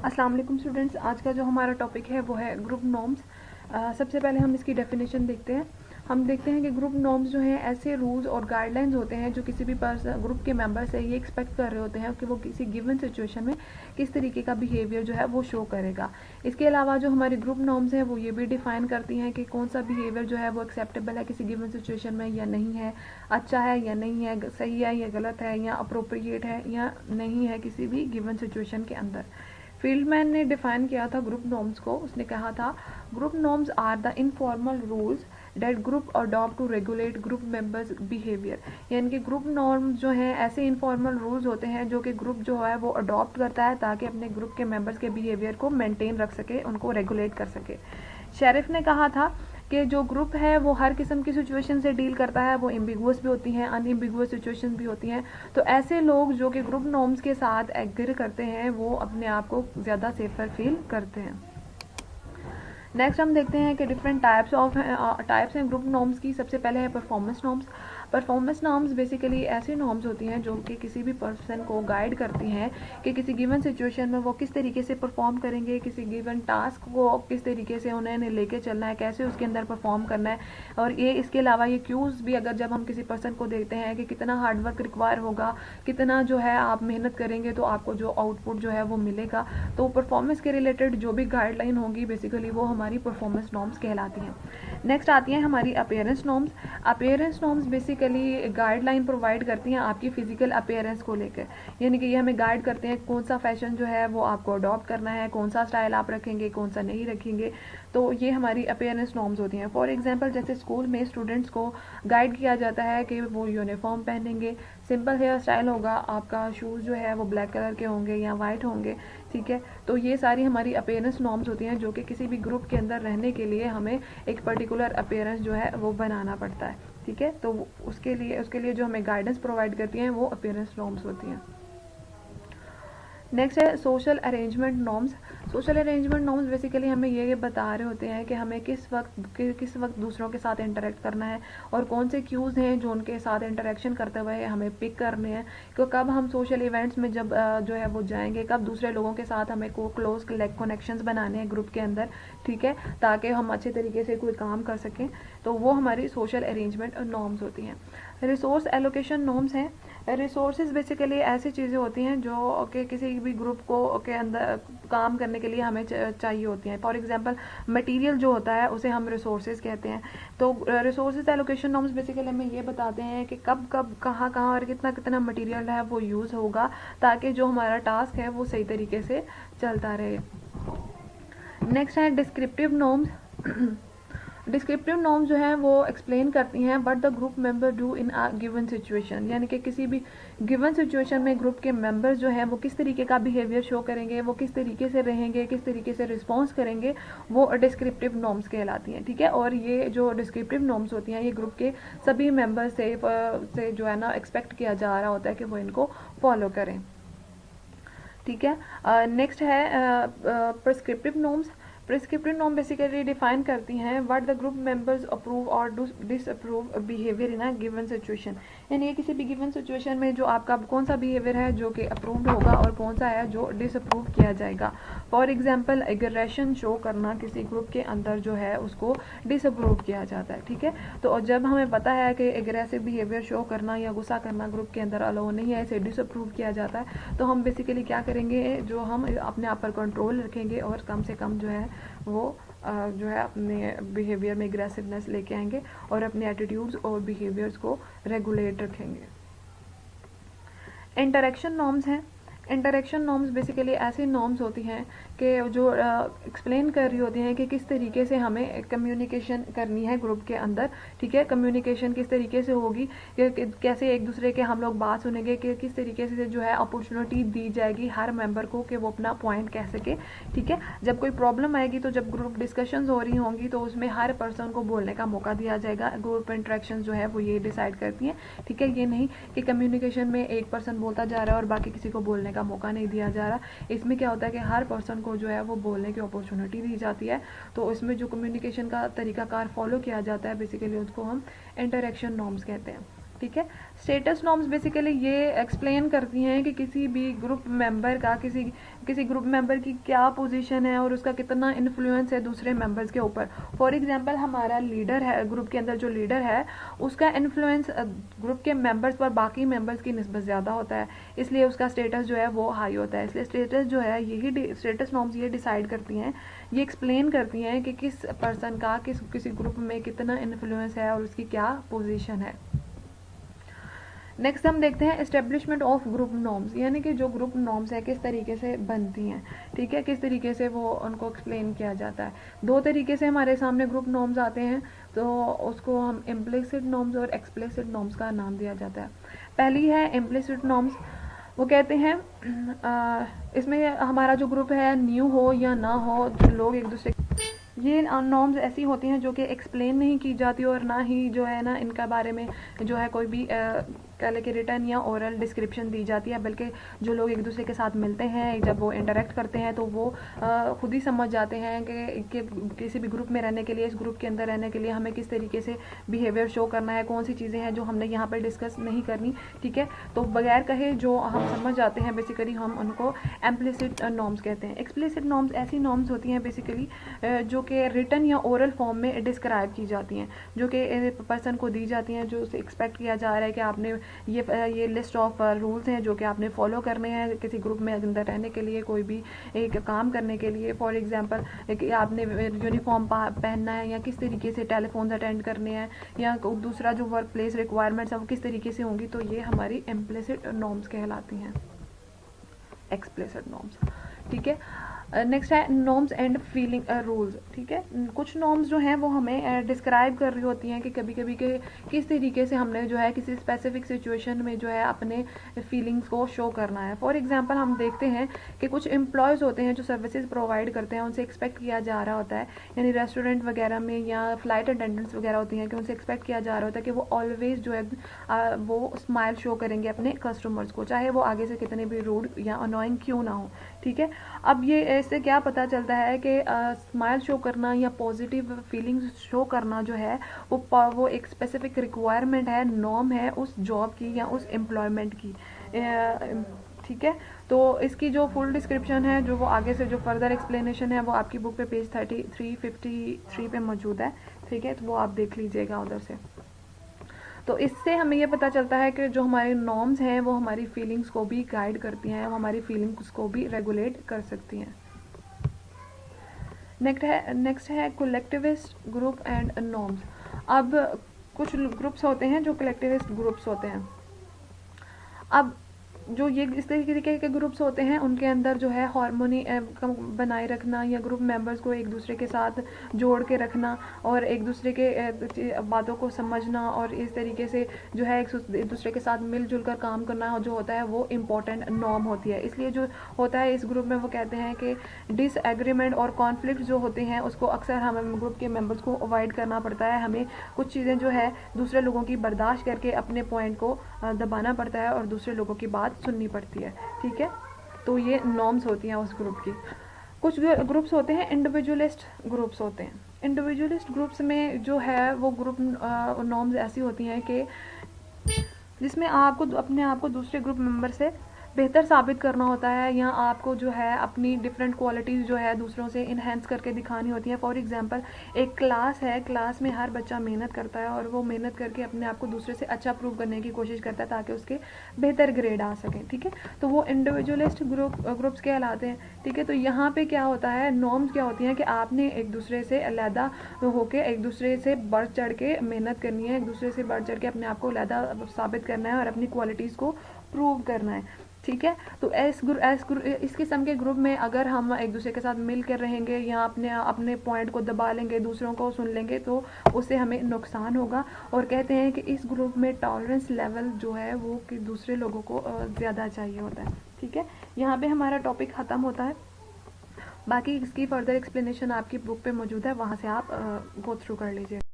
अस्सलाम वालेकुम स्टूडेंट्स, आज का जो हमारा टॉपिक है वो है ग्रुप नॉर्म्स। सबसे पहले हम इसकी डेफिनेशन देखते हैं। हम देखते हैं कि ग्रुप नॉर्म्स जो हैं ऐसे रूल्स और गाइडलाइंस होते हैं जो किसी भी ग्रुप के मेंबर से ये एक्सपेक्ट कर रहे होते हैं कि वो किसी गिवन सिचुएशन में किस तरीके का बिहेवियर जो है वो शो करेगा। इसके अलावा जो हमारी ग्रुप नॉर्म्स हैं वो ये भी डिफाइन करती हैं कि कौन सा बिहेवियर जो है वो एक्सेप्टेबल है किसी गिवन सिचुएशन में या नहीं है, अच्छा है या नहीं है, सही है या गलत है, या अप्रोप्रिएट है या नहीं है किसी भी गिवन सिचुएशन के अंदर। फील्डमैन ने डिफाइन किया था ग्रुप नॉर्म्स को। उसने कहा था group norms are the informal rules that group adopt to regulate group members behaviour. यानी कि ग्रुप नॉर्म्स जो हैं ऐसे इनफॉर्मल रूल्स होते हैं जो कि ग्रुप जो है वो अडॉप्ट करता है ताकि अपने ग्रुप के मेंबर्स के बिहेवियर को मेंटेन रख सके, उनको रेगुलेट कर सके। शेरिफ ने कहा था कि जो ग्रुप है वो हर किस्म की सिचुएशन से डील करता है, वो एम्बिगुअस भी होती हैं, अनएम्बिगुअस सिचुएशन भी होती हैं। तो ऐसे लोग जो कि ग्रुप नॉर्म्स के साथ एग्री करते हैं वो अपने आप को ज़्यादा सेफर फील करते हैं। नेक्स्ट हम देखते हैं कि डिफरेंट टाइप्स हैं ग्रुप नॉर्म्स की। सबसे पहले है performance norms. Performance norms basically ऐसी नॉर्म्स होती हैं जो कि किसी भी पर्सन को गाइड करती हैं कि किसी गिवन सिचुएशन में वो किस तरीके से परफॉर्म करेंगे, किसी गिवन टास्क को किस तरीके से उन्हें लेके चलना है, कैसे उसके अंदर परफॉर्म करना है। और ये इसके अलावा ये क्यूज़ भी अगर जब हम किसी पर्सन को देखते हैं कि कितना हार्डवर्क रिक्वायर होगा, कितना जो है आप मेहनत करेंगे तो आपको जो आउटपुट जो है वो मिलेगा, तो परफॉर्मेंस के रिलेटेड जो भी गाइडलाइन होगी बेसिकली वो हमारी परफॉर्मेंस नॉर्म्स कहलाती हैं। नेक्स्ट आती हैं हमारी appearance norms. Appearance norms basically guideline provide करती हैं आपकी फिजिकल अपीयरेंस को लेकर। यानी कि ये हमें गाइड करते हैं कौन सा फैशन जो है वो आपको अडॉप्ट करना है, कौन सा स्टाइल आप रखेंगे, कौन सा नहीं रखेंगे। तो ये हमारी अपीयरेंस नॉर्म्स होती हैं। फॉर एग्जांपल जैसे स्कूल में स्टूडेंट्स को गाइड किया जाता है कि वो यूनिफॉर्म पहनेंगे, सिंपल हेयर स्टाइल होगा, आपका शूज़ जो है वो ब्लैक कलर के होंगे या वाइट होंगे, ठीक है। तो ये सारी हमारी अपीयरेंस नॉर्म्स होती हैं जो कि किसी भी ग्रुप के अंदर रहने के लिए हमें एक पर्टिकुलर अपीयरेंस जो है वो बनाना पड़ता है, ठीक है। तो उसके लिए जो हमें गाइडेंस प्रोवाइड करती हैं वो अपीयरेंस नॉर्म्स होती हैं। नेक्स्ट है social arrangement norms. Social arrangement norms basically हमें ये बता रहे होते हैं कि हमें किस वक्त दूसरों के साथ इंटरेक्ट करना है और कौन से क्यूज़ हैं जो उनके साथ इंटरेक्शन करते हुए हमें पिक करने हैं, कि कब हम सोशल इवेंट्स में जब जो है वो जाएंगे, कब दूसरे लोगों के साथ हमें को क्लोज कनेक्शंस बनाने हैं ग्रुप के अंदर, ठीक है, ताकि हम अच्छे तरीके से कोई काम कर सकें। तो वो हमारी सोशल अरेंजमेंट नॉर्म्स होती हैं। रिसोर्स एलोकेशन नॉर्म्स हैं। रिसोर्सेज बेसिकली ऐसी चीज़ें होती हैं जो कि किसी भी ग्रुप को के अंदर काम करने के लिए हमें चाहिए होती हैं। फॉर एग्जांपल मटेरियल जो होता है उसे हम रिसोर्सेज कहते हैं। तो रिसोर्सेज एलोकेशन नॉर्म्स बेसिकली हमें ये बताते हैं कि कब कब कहाँ कहाँ और कितना कितना मटेरियल है वो यूज़ होगा ताकि जो हमारा टास्क है वो सही तरीके से चलता रहे। नेक्स्ट है डिस्क्रिप्टिव नॉर्म्स। डिस्क्रिप्टिव नॉर्म्स जो हैं वो एक्सप्लेन करती हैं what the group member do in a given situation. यानी कि किसी भी गिवन सिचुएशन में ग्रुप के मेंबर्स जो हैं वो किस तरीके का बिहेवियर शो करेंगे, वो किस तरीके से रहेंगे, किस तरीके से रिस्पॉन्स करेंगे, वो डिस्क्रिप्टिव नॉर्म्स कहलाती हैं, ठीक है। और ये जो डिस्क्रिप्टिव नॉर्म्स होती हैं ये ग्रुप के सभी मेंबर्स से जो है ना एक्सपेक्ट किया जा रहा होता है कि वो इनको फॉलो करें, ठीक है। नेक्स्ट है prescriptive norms. Prescriptive norm basically define करती हैं what the group members approve और disapprove behaviour in a given situation. यानी किसी भी गिवन सिचुएशन में जो आपका कौन सा बिहेवियर है जो कि अप्रूव्ड होगा और कौन सा है जो डिसअप्रूव किया जाएगा। फॉर एग्जांपल एग्रेशन शो करना किसी ग्रुप के अंदर जो है उसको डिसअप्रूव किया जाता है, ठीक है। तो जब हमें पता है कि एग्रेसिव बिहेवियर शो करना या गुस्सा करना ग्रुप के अंदर अलाउ नहीं है, इसे डिसअप्रूव किया जाता है, तो हम बेसिकली क्या करेंगे, जो हम अपने आप पर कंट्रोल रखेंगे और कम से कम जो है वो जो है अपने बिहेवियर में एग्रेसिवनेस लेके आएंगे और अपने एटीट्यूड्स और बिहेवियर्स को रेगुलेट रखेंगे। इंटरेक्शन नॉर्म्स हैं। इंटरेक्शन नॉर्म्स बेसिकली ऐसी नॉर्म्स होती हैं कि जो एक्सप्लेन कर रही होती हैं कि किस तरीके से हमें कम्युनिकेशन करनी है ग्रुप के अंदर, ठीक है। कम्युनिकेशन किस तरीके से होगी, कि कैसे एक दूसरे के हम लोग बात सुनेंगे, कि किस तरीके से जो है अपॉर्चुनिटी दी जाएगी हर मेंबर को कि वो अपना पॉइंट कह सके, ठीक है। जब कोई प्रॉब्लम आएगी तो जब ग्रुप डिस्कशंस हो रही होंगी तो उसमें हर पर्सन को बोलने का मौका दिया जाएगा। ग्रुप इंटरेक्शन जो है वो ये डिसाइड करती हैं, ठीक है। ये नहीं कि कम्युनिकेशन में एक पर्सन बोलता जा रहा है और बाकी किसी को बोलने का मौका नहीं दिया जा रहा। इसमें क्या होता है कि हर पर्सन को जो है वो बोलने की अपॉर्चुनिटी दी जाती है। तो इसमें जो कम्युनिकेशन का तरीकाकार फॉलो किया जाता है बेसिकली उसको हम इंटरेक्शन नॉर्म्स कहते हैं। ठीक है। स्टेटस नॉर्म्स बेसिकली ये एक्सप्लेन करती हैं कि किसी भी ग्रुप मेंबर का किसी ग्रुप मेंबर की क्या पोजीशन है और उसका कितना इन्फ्लुएंस है दूसरे मेंबर्स के ऊपर। फॉर एग्जांपल हमारा लीडर है, ग्रुप के अंदर जो लीडर है उसका इन्फ्लुएंस ग्रुप के मेंबर्स पर बाकी मेंबर्स की निस्बत ज़्यादा होता है, इसलिए उसका स्टेटस जो है वो हाई होता है। इसलिए स्टेटस जो है यही स्टेटस नॉर्म्स ये डिसाइड करती हैं, ये एक्सप्लेन करती हैं कि किस पर्सन का किसी ग्रुप में कितना इन्फ्लुएंस है और उसकी क्या पोजीशन है। नेक्स्ट हम देखते हैं एस्टेब्लिशमेंट ऑफ ग्रुप नॉर्म्स, यानी कि जो ग्रुप नॉर्म्स है किस तरीके से बनती हैं, ठीक है, किस तरीके से वो उनको एक्सप्लेन किया जाता है। दो तरीके से हमारे सामने ग्रुप नॉर्म्स आते हैं, तो उसको हम इम्प्लिसिट नॉर्म्स और एक्सप्लिसिट नॉर्म्स का नाम दिया जाता है। पहली है इम्प्लिसिट नॉर्म्स। वो कहते हैं इसमें हमारा जो ग्रुप है न्यू हो या ना हो, लोग एक दूसरे, ये नॉर्म्स ऐसी होती हैं जो कि एक्सप्लेन नहीं की जाती और ना ही जो है ना इनका बारे में जो है कोई भी कह लें कि रिटर्न या ओरल डिस्क्रिप्शन दी जाती है, बल्कि जो लोग एक दूसरे के साथ मिलते हैं जब वो इंटरेक्ट करते हैं तो वो खुद ही समझ जाते हैं कि किसी भी ग्रुप में रहने के लिए, इस ग्रुप के अंदर रहने के लिए हमें किस तरीके से बिहेवियर शो करना है, कौन सी चीज़ें हैं जो हमने यहाँ पर डिस्कस नहीं करनी, ठीक है। तो बगैर कहे जो हम समझ जाते हैं बेसिकली हम उनको इम्प्लिसिट नॉर्म्स कहते हैं। एक्सप्लिसिट नॉर्म्स ऐसी नॉर्म्स होती हैं बेसिकली जो कि रिटन या ओरल फॉर्म में डिस्क्राइब की जाती हैं, जो कि पर्सन को दी जाती हैं, जो उसे एक्सपेक्ट किया जा रहा है कि आपने ये लिस्ट ऑफ रूल्स हैं जो कि आपने फॉलो करने हैं किसी ग्रुप में अंदर रहने के लिए, कोई भी एक काम करने के लिए। फॉर एग्जांपल आपने यूनिफॉर्म पहनना है या किस तरीके से टेलीफोन अटेंड करने हैं या दूसरा जो वर्क प्लेस रिक्वायरमेंट्स है वो किस तरीके से होंगी, तो ये हमारी इम्प्लिसिट नॉर्म्स कहलाती हैं, एक्सप्लिसिट नॉर्म्स, ठीक है। नेक्स्ट है नॉर्म्स एंड फीलिंग रूल्स, ठीक है। कुछ नॉर्म्स जो हैं वो हमें डिस्क्राइब कर रही होती हैं कि कभी कभी के किस तरीके से हमने जो है किसी स्पेसिफिक सिचुएशन में जो है अपने फीलिंग्स को शो करना है। फॉर एग्जांपल हम देखते हैं कि कुछ एम्प्लॉयज़ होते हैं जो सर्विसेज प्रोवाइड करते हैं, उनसे एक्सपेक्ट किया जा रहा होता है, यानी रेस्टोरेंट वगैरह में या फ्लाइट अटेंडेंट्स वगैरह होती हैं कि उनसे एक्सपेक्ट किया जा रहा होता है कि वो ऑलवेज जो है वो स्माइल शो करेंगे अपने कस्टमर्स को, चाहे वो आगे से कितने भी रूड या अनोइंग क्यों ना हो, ठीक है। अब ये इससे क्या पता चलता है कि स्माइल शो करना या पॉजिटिव फीलिंग्स शो करना जो है वो एक स्पेसिफिक रिक्वायरमेंट है, नॉर्म है उस जॉब की या उस एम्प्लॉयमेंट की, ठीक है। तो इसकी जो फुल डिस्क्रिप्शन है, जो वो आगे से जो फर्दर एक्सप्लेनेशन है वो आपकी बुक पे पेज 353 पे मौजूद है, ठीक है, तो वो आप देख लीजिएगा उधर से। तो इससे हमें ये पता चलता है कि जो हमारे नॉर्म्स हैं वो हमारी फीलिंग्स को भी गाइड करती हैं, वो हमारी फीलिंग्स को भी रेगुलेट कर सकती हैं। नेक्स्ट है कलेक्टिविस्ट ग्रुप एंड नॉर्म्स। अब कुछ ग्रुप्स होते हैं जो कलेक्टिविस्ट ग्रुप्स होते हैं। अब जो ये इस तरीके के ग्रुप्स होते हैं उनके अंदर जो है हार्मोनी बनाए रखना या ग्रुप मेंबर्स को एक दूसरे के साथ जोड़ के रखना और एक दूसरे के बातों को समझना और इस तरीके से जो है एक दूसरे के साथ मिलजुल कर काम करना जो होता है वो इम्पोर्टेंट नॉर्म होती है। इसलिए जो होता है इस ग्रुप में वो कहते हैं कि डिसएग्रीमेंट और कॉन्फ्लिक्ट जो होते हैं उसको अक्सर हमें ग्रुप के मेम्बर्स को अवॉइड करना पड़ता है, हमें कुछ चीज़ें जो है दूसरे लोगों की बर्दाश्त करके अपने पॉइंट को दबाना पड़ता है और दूसरे लोगों की बात सुननी पड़ती है, ठीक है। तो ये नॉर्म्स होती हैं उस ग्रुप की। कुछ ग्रुप्स होते हैं इंडिविजुअलिस्ट ग्रुप्स होते हैं। इंडिविजुअलिस्ट ग्रुप्स में जो है वो ग्रुप नॉर्म्स ऐसी होती हैं कि जिसमें आपको अपने आप को दूसरे ग्रुप मेंबर से बेहतर साबित करना होता है या आपको जो है अपनी डिफरेंट क्वालिटीज़ जो है दूसरों से इन्हेंस करके दिखानी होती है। फॉर एग्जांपल एक क्लास है, क्लास में हर बच्चा मेहनत करता है और वो मेहनत करके अपने आप को दूसरे से अच्छा प्रूव करने की कोशिश करता है ताकि उसके बेहतर ग्रेड आ सकें, ठीक है। तो वो इंडिविजुअलिस्ट ग्रुप्स कहलाते हैं, ठीक है। तो यहाँ पे क्या होता है, नॉर्म्स क्या होती हैं कि आपने एक दूसरे से अलहदा होकर एक दूसरे से बढ़ चढ़ के मेहनत करनी है, एक दूसरे से बढ़ चढ़ के अपने आप को अलहदा साबित करना है और अपनी क्वालिटीज़ को प्रूव करना है, ठीक है। तो इस किस्म के ग्रुप में अगर हम एक दूसरे के साथ मिल कर रहेंगे या अपने पॉइंट को दबा लेंगे, दूसरों को सुन लेंगे, तो उससे हमें नुकसान होगा। और कहते हैं कि इस ग्रुप में टॉलरेंस लेवल जो है वो कि दूसरे लोगों को ज़्यादा चाहिए होता है, ठीक है। यहाँ पे हमारा टॉपिक ख़त्म होता है, बाकी इसकी फर्दर एक्सप्लेनेशन आपकी बुक पे मौजूद है, वहाँ से आप गो थ्रू कर लीजिए।